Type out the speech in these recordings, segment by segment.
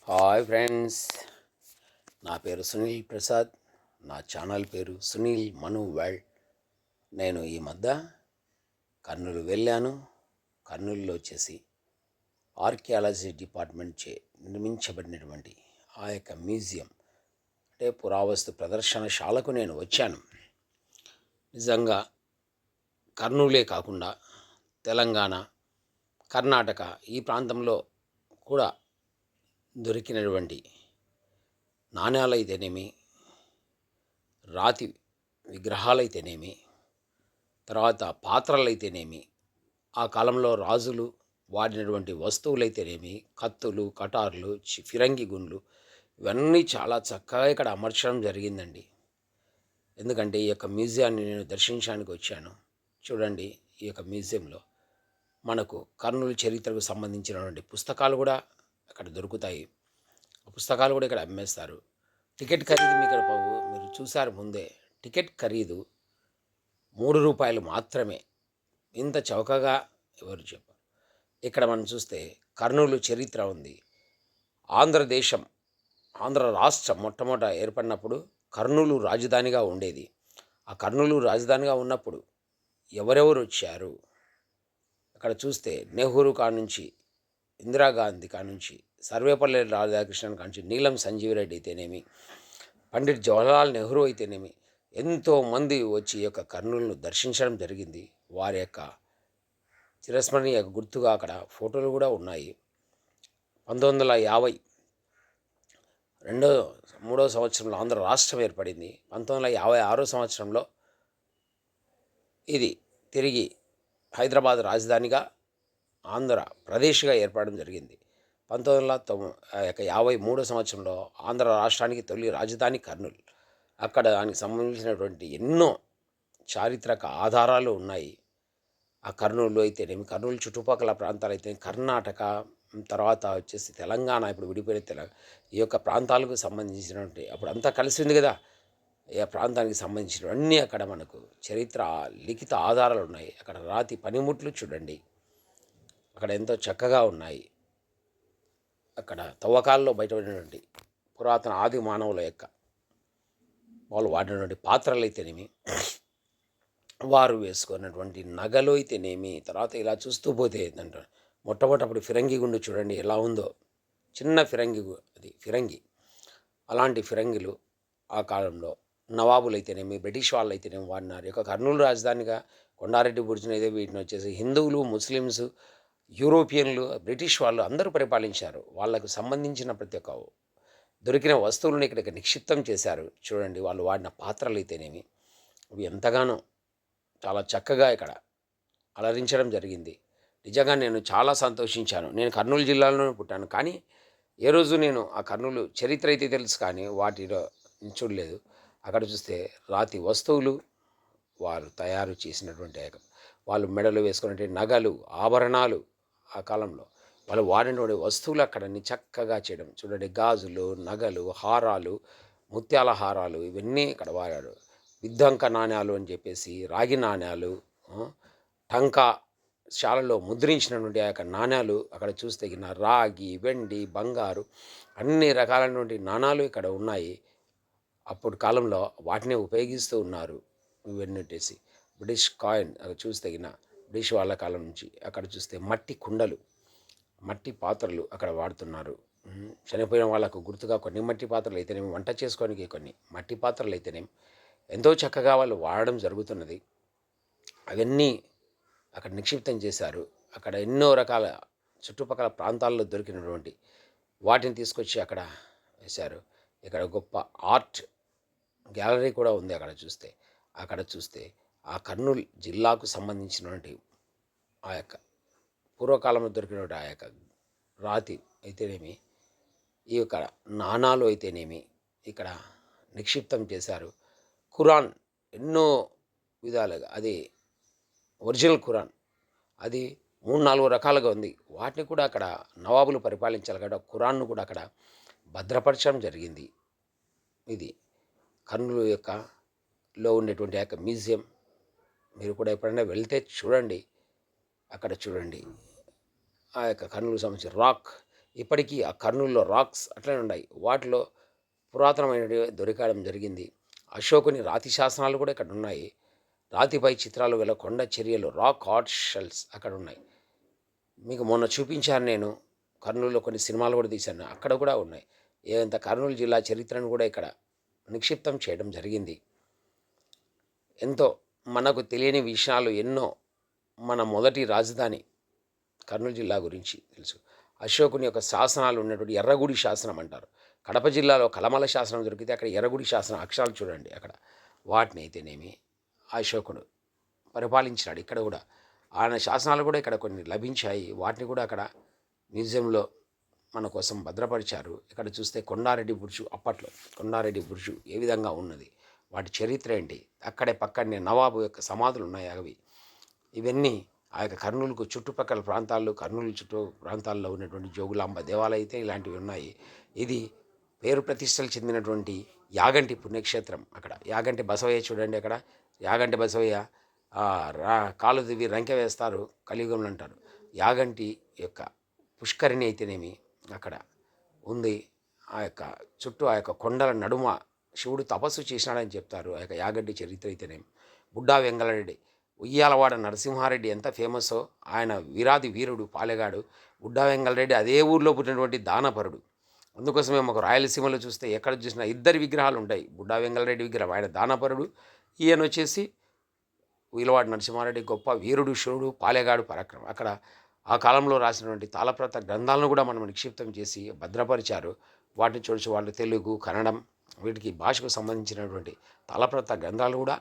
Hi friends, నా పేరు సునీల్ ప్రసాద్. నా ఛానల్ పేరు సునీల్ మను వరల్డ్. నేను ఈ మధ్య కర్నూలు వెళ్ళాను. కర్నూలులో వచ్చేసి ఆర్కియాలజీ డిపార్ట్మెంట్ చే నిర్మించబడినటువంటి ఆ యొక్క మ్యూజియం అంటే పురావస్తు ప్రదర్శనశాలకు నేను వచ్చాను. నిజంగా కర్నూలే కాకుండా తెలంగాణ, కర్ణాటక ఈ ప్రాంతంలో కూడా దొరికినటువంటి నాణ్యాలైతేనేమి, రాతి విగ్రహాలైతేనేమి, తర్వాత పాత్రలైతేనేమి, ఆ కాలంలో రాజులు వాడినటువంటి వస్తువులైతేనేమి, కత్తులు, కటార్లు, ఫిరంగి గుండ్లు ఇవన్నీ చాలా చక్కగా ఇక్కడ అమర్చడం జరిగిందండి. ఎందుకంటే ఈ యొక్క మ్యూజియాన్ని నేను దర్శించడానికి వచ్చాను. చూడండి, ఈ యొక్క మ్యూజియంలో మనకు కర్నూలు చరిత్రకు సంబంధించినటువంటి పుస్తకాలు కూడా అక్కడ దొరుకుతాయి. ఆ పుస్తకాలు కూడా ఇక్కడ అమ్మేస్తారు. టికెట్ ఖరీదు మీరు చూశారు ముందే. టికెట్ ఖరీదు రూ. 3 మాత్రమే. ఇంత చౌకగా ఎవరు చెప్పారు? ఇక్కడ మనం చూస్తే కర్నూలు చరిత్ర ఉంది. ఆంధ్రదేశం, ఆంధ్ర రాష్ట్రం మొట్టమొదట ఏర్పడినప్పుడు కర్నూలు రాజధానిగా ఉండేది. ఆ కర్నూలు రాజధానిగా ఉన్నప్పుడు ఎవరెవరు వచ్చారు? అక్కడ చూస్తే నెహ్రూ కానుంచి, ఇందిరాగాంధీ కానుంచి, సర్వేపల్లి రాధాకృష్ణన్ కానుంచి, నీలం సంజీవరెడ్డి అయితేనేమి, పండిట్ జవహర్లాల్ నెహ్రూ అయితేనేమి, ఎంతోమంది వచ్చి ఈ యొక్క కర్నూలును దర్శించడం జరిగింది. వారి యొక్క చిరస్మరణీయ గుర్తుగా అక్కడ ఫోటోలు కూడా ఉన్నాయి. 1950 మూడవ సంవత్సరంలో ఆంధ్ర రాష్ట్రం ఏర్పడింది. 1956 సంవత్సరంలో ఇది తిరిగి హైదరాబాద్ రాజధానిగా ఆంధ్రప్రదేశ్గా ఏర్పడడం జరిగింది. 1953 సంవత్సరంలో ఆంధ్ర రాష్ట్రానికి తొలి రాజధాని కర్నూలు. అక్కడ దానికి సంబంధించినటువంటి ఎన్నో చారిత్రక ఆధారాలు ఉన్నాయి. ఆ కర్నూలు అయితేనేమి, కర్నూలు చుట్టుపక్కల ప్రాంతాలు అయితే, కర్ణాటక, తర్వాత వచ్చేసి తెలంగాణ, ఇప్పుడు విడిపోయిన ఈ యొక్క ప్రాంతాలకు సంబంధించినటువంటి అప్పుడు అంతా కలిసి ఉంది కదా. ఈ ప్రాంతానికి సంబంధించినవన్నీ అక్కడ మనకు చరిత్ర లిఖిత ఆధారాలు ఉన్నాయి. అక్కడ రాతి పనిముట్లు చూడండి, అక్కడ ఎంతో చక్కగా ఉన్నాయి. అక్కడ తవ్వకాల్లో బయటపడినటువంటి పురాతన ఆది మానవుల యొక్క వాళ్ళు వాడినటువంటి పాత్రలు అయితేనేమి, వారు వేసుకున్నటువంటి నగలు అయితేనేమి, తర్వాత ఇలా చూస్తూ పోతే ఏంటంటే మొట్టమొదటి ఫిరంగి గుండు చూడండి ఎలా ఉందో. చిన్న ఫిరంగి అలాంటి ఫిరంగిలు ఆ కాలంలో నవాబులు అయితేనేమి, బ్రిటిష్ వాళ్ళు అయితేనేమి వాడినారు. యొక్క కర్నూలు రాజధానిగా కొండారెడ్డి బుర్జున అయితే వీటిని వచ్చేసి హిందువులు, ముస్లిమ్స్, యూరోపియన్లు, బ్రిటిష్ వాళ్ళు అందరూ పరిపాలించారు. వాళ్ళకు సంబంధించిన ప్రతి ఒక్క దొరికిన వస్తువులను ఇక్కడికి నిక్షిప్తం చేశారు. చూడండి, వాళ్ళు వాడిన పాత్రలు అయితేనేమి అవి ఎంతగానో చాలా చక్కగా ఇక్కడ అలరించడం జరిగింది. నిజంగా నేను చాలా సంతోషించాను. నేను కర్నూలు జిల్లాలోనే పుట్టాను, కానీ ఏ రోజు నేను ఆ కర్నూలు చరిత్ర అయితే తెలుసు, కానీ వాటిలో చూడలేదు. అక్కడ చూస్తే రాతి వస్తువులు, వారు తయారు చేసినటువంటి వాళ్ళు మెడలు వేసుకున్నటువంటి నగలు, ఆభరణాలు, ఆ కాలంలో వాళ్ళు వాడినటువంటి వస్తువులు అక్కడ చక్కగా చేయడం చూడండి. గాజులు, నగలు, హారాలు, ముత్యాల హారాలు ఇవన్నీ ఇక్కడ వాడారు. విద్దంక నాణ్యాలు అని చెప్పేసి, రాగి నాణ్యాలు, టంకా శాలలో ముద్రించినటువంటి ఆ యొక్క నాణ్యాలు అక్కడ చూస్తే రాగి, వెండి, బంగారు అన్ని రకాలైనటువంటి నాణాలు ఇక్కడ ఉన్నాయి. అప్పుడు కాలంలో వాటిని ఉపయోగిస్తూ ఉన్నారు. ఇవన్నీటేసి బ్రిటిష్ కాయిన్ అక్కడ చూస్తే బ్రిటిష్ వాళ్ళ కాలం నుంచి అక్కడ చూస్తే మట్టి కుండలు, మట్టి పాత్రలు అక్కడ వాడుతున్నారు. చనిపోయిన వాళ్ళకు గుర్తుగా కొన్ని మట్టి పాత్రలు అయితేనేమి, వంట చేసుకోవడానికి కొన్ని మట్టి పాత్రలు అయితేనేమి ఎంతో చక్కగా వాళ్ళు వాడడం జరుగుతున్నది. అవన్నీ అక్కడ నిక్షిప్తం చేశారు. అక్కడ ఎన్నో రకాల చుట్టుపక్కల ప్రాంతాల్లో దొరికినటువంటి వాటిని తీసుకొచ్చి అక్కడ వేశారు. ఇక్కడ గొప్ప ఆర్ట్ గ్యాలరీ కూడా ఉంది. అక్కడ చూస్తే ఆ కర్నూలు జిల్లాకు సంబంధించినటువంటి ఆ యొక్క పూర్వకాలంలో దొరికినటువంటి ఆ యొక్క రాతి అయితేనేమి, ఈ యొక్క నాణాలు అయితేనేమి ఇక్కడ నిక్షిప్తం చేశారు. ఖురాన్ ఎన్నో విధాలుగా, అది ఒరిజినల్ ఖురాన్, అది 3-4 రకాలుగా ఉంది. వాటిని కూడా అక్కడ నవాబులు పరిపాలించాలి కాబట్టి ఖురాన్ను కూడా అక్కడ భద్రపరచడం జరిగింది. ఇది కర్నూలు లో ఉండేటువంటి ఆ యొక్క మ్యూజియం. మీరు కూడా ఎప్పుడైనా వెళ్తే చూడండి. అక్కడ చూడండి ఆ యొక్క కర్నూలుకు సంబంధించిన రాక్, ఇప్పటికీ ఆ కర్నూలులో రాక్స్ అట్లనే ఉన్నాయి. వాటిలో పురాతనమైనవి దొరకడం జరిగింది. అశోకుని రాతి శాసనాలు కూడా ఇక్కడ ఉన్నాయి. రాతిపై చిత్రాలు గల కొండ చర్యలు రాక్ ఆర్ట్ షెల్స్ అక్కడ ఉన్నాయి. మీకు మొన్న చూపించాను నేను. కర్నూలులో కొన్ని సినిమాలు కూడా తీశాను. అక్కడ కూడా ఉన్నాయి. ఏదంత కర్నూలు జిల్లా చరిత్రను కూడా ఇక్కడ నిక్షిప్తం చేయడం జరిగింది. ఎంతో మనకు తెలియని విషయాలు ఎన్నో మన మొదటి రాజధాని కర్నూలు జిల్లా గురించి తెలుసు. అశోకుని యొక్క శాసనాలు ఉన్నటువంటి ఎర్రగుడి శాసనం అంటారు. కడప జిల్లాలో కలమల శాసనం దొరికితే అక్కడ ఎర్రగుడి శాసనం అక్షరాలు చూడండి అక్కడ. వాటిని అయితేనేమి అశోకుడు పరిపాలించినాడు. ఇక్కడ కూడా ఆయన శాసనాలు కూడా ఇక్కడ కొన్ని లభించాయి. వాటిని కూడా అక్కడ మ్యూజియంలో మన కోసం భద్రపరిచారు. ఇక్కడ చూస్తే కొండారెడ్డి బుర్జు, అప్పట్లో కొండారెడ్డి బుర్జు ఏ విధంగా ఉన్నది, వాటి చరిత్ర ఏంటి, అక్కడే పక్కనే నవాబు యొక్క సమాధులు ఉన్నాయి అవి. ఇవన్నీ ఆ యొక్క కర్నూలుకు చుట్టుపక్కల ప్రాంతాల్లో, కర్నూలు చుట్టూ ప్రాంతాల్లో ఉన్నటువంటి జోగులాంబ దేవాలయం అయితే ఇలాంటివి ఉన్నాయి. ఇది పేరు ప్రతిష్టలు చెందినటువంటి యాగంటి పుణ్యక్షేత్రం. అక్కడ యాగంటి బసవయ్య చూడండి. అక్కడ యాగంటి బసవయ్య కాలు దివి రంకె వేస్తారు కలియుగంలో అంటారు. యాగంటి యొక్క పుష్కరిణి అయితేనేమి అక్కడ ఉంది. ఆ యొక్క చుట్టూ ఆ యొక్క కొండల నడుమ శివుడు తపస్సు చేసినాడని చెప్తారు. ఆ యొక్క యాగంటి చరిత్ర అయితేనేమి. బుడ్డా వెంగళరెడ్డి, ఉయ్యాలవాడ నరసింహారెడ్డి ఎంత ఫేమస్సో, ఆయన వీరాది వీరుడు పాలెగాడు. బుడ్డా వెంగళరెడ్డి అదే ఊర్లో పుట్టినటువంటి దానపరుడు. అందుకోసమే మాకు రాయలసీమలో చూస్తే ఎక్కడ చూసినా ఇద్దరు విగ్రహాలు ఉంటాయి. బుడ్డా వెంగళరెడ్డి విగ్రహం, ఆయన దానపరుడు. ఈయన వచ్చేసి ఉయ్యలవాడ నరసింహారెడ్డి గొప్ప వీరుడు, శివుడు, పాలెగాడు, పరాక్రమం. అక్కడ ఆ కాలంలో రాసినటువంటి తాళప్రత గ్రంథాలను కూడా మనం నిక్షిప్తం చేసి భద్రపరిచారు. వాటిని చూసి వాళ్ళు తెలుగు, కన్నడం వీటికి భాషకు సంబంధించినటువంటి తాళప్రత గ్రంథాలు కూడా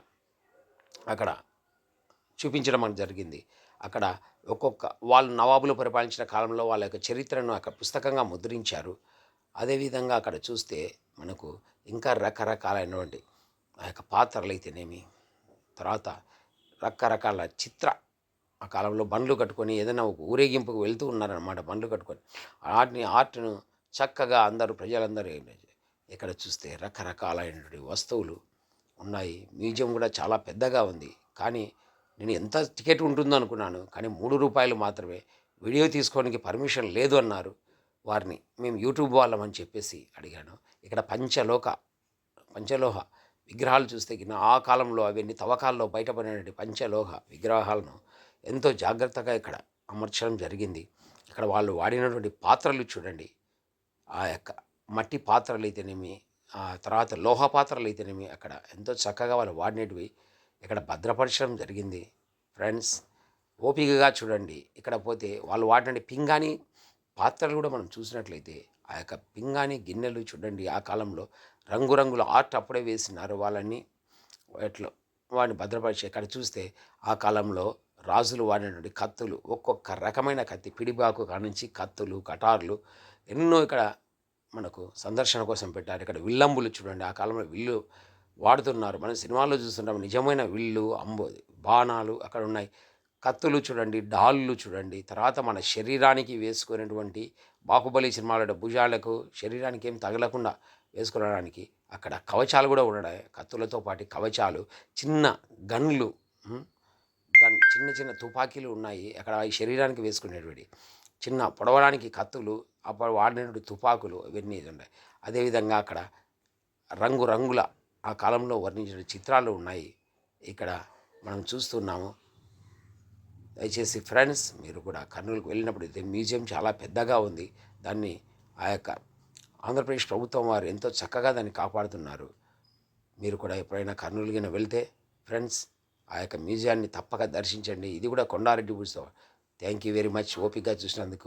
అక్కడ చూపించడం మనకు జరిగింది. అక్కడ ఒక్కొక్క వాళ్ళు నవాబులు పరిపాలించిన కాలంలో వాళ్ళ యొక్క చరిత్రను అక్కడ పుస్తకంగా ముద్రించారు. అదేవిధంగా అక్కడ చూస్తే మనకు ఇంకా రకరకాలైనటువంటి ఆ యొక్క పాత్రలు అయితేనేమి, తర్వాత రకరకాల ఆ కాలంలో బండ్లు కట్టుకొని ఏదైనా ఒక ఊరేగింపుకు వెళ్తూ ఉన్నారన్నమాట. బండ్లు కట్టుకొని ఆర్ట్ను చక్కగా ప్రజలందరూ ఇక్కడ చూస్తే రకరకాలైనటువంటి వస్తువులు ఉన్నాయి. మ్యూజియం కూడా చాలా పెద్దగా ఉంది. కానీ నేను ఎంత టికెట్ ఉంటుందో అనుకున్నాను, కానీ ₹3 మాత్రమే. వీడియో తీసుకోవడానికి పర్మిషన్ లేదు అన్నారు. వారిని మేము యూట్యూబ్ వాళ్ళమని చెప్పేసి అడిగాను. ఇక్కడ పంచలోహ విగ్రహాలు చూస్తే ఆ కాలంలో అవన్నీ తవ్వకాల్లో బయటపడినటువంటి పంచలోహ విగ్రహాలను ఎంతో జాగ్రత్తగా ఇక్కడ అమర్చడం జరిగింది. ఇక్కడ వాళ్ళు వాడినటువంటి పాత్రలు చూడండి. ఆ యొక్క మట్టి పాత్రలు అయితేనేమి, ఆ తర్వాత లోహ పాత్రలు అయితేనేమి అక్కడ ఎంతో చక్కగా వాళ్ళు వాడినటివి ఇక్కడ భద్రపరచడం జరిగింది. ఫ్రెండ్స్, ఓపికగా చూడండి. ఇక్కడ పోతే వాళ్ళు వాడిన పింగాణి పాత్రలు కూడా మనం చూసినట్లయితే ఆ యొక్క పింగాణి గిన్నెలు చూడండి. ఆ కాలంలో రంగురంగుల ఆర్ట్ అప్పుడే వేసినారు. వాళ్ళని వాడిని భద్రపరిచి ఇక్కడ చూస్తే ఆ కాలంలో రాజులు వాడినటువంటి కత్తులు, ఒక్కొక్క రకమైన కత్తి, పిడిబాకు కానుంచి కత్తులు, కటార్లు ఎన్నో ఇక్కడ మనకు సందర్శన కోసం పెట్టారు. ఇక్కడ విల్లంబులు చూడండి. ఆ కాలంలో విల్లు వాడుతున్నారు. మనం సినిమాల్లో చూస్తుంటాం. నిజమైన విల్లు, బాణాలు అక్కడ ఉన్నాయి. కత్తులు చూడండి, డాళ్ళు చూడండి. తర్వాత మన శరీరానికి వేసుకునేటువంటి బాహుబలి సినిమాలో భుజాలకు శరీరానికి ఏం తగలకుండా వేసుకోవడానికి అక్కడ కవచాలు కూడా ఉన్నాయి. కత్తులతో పాటు కవచాలు, చిన్న గన్లు, చిన్న చిన్న తుపాకీలు ఉన్నాయి. అక్కడ ఈ శరీరానికి వేసుకునేటువంటి చిన్న పొడవడానికి కత్తులు, అప్పుడు వాడినటువంటి తుపాకులు ఇవన్నీ ఉన్నాయి. అదేవిధంగా అక్కడ రంగురంగుల ఆ కాలంలో వర్ణించిన చిత్రాలు ఉన్నాయి. ఇక్కడ మనం చూస్తున్నాము. దయచేసి ఫ్రెండ్స్, మీరు కూడా కర్నూలుకు వెళ్ళినప్పుడు ఇది మ్యూజియం చాలా పెద్దగా ఉంది. దాన్ని ఆ యొక్క ఆంధ్రప్రదేశ్ ప్రభుత్వం వారు ఎంతో చక్కగా దాన్ని కాపాడుతున్నారు. మీరు కూడా ఎప్పుడైనా కర్నూలుకి వెళ్తే ఫ్రెండ్స్ ఆ యొక్క మ్యూజియాన్ని తప్పక దర్శించండి. ఇది కూడా కొండారెడ్డి ఉత్సవం. థ్యాంక్ యూ వెరీ మచ్ ఓపికగా చూసినందుకు.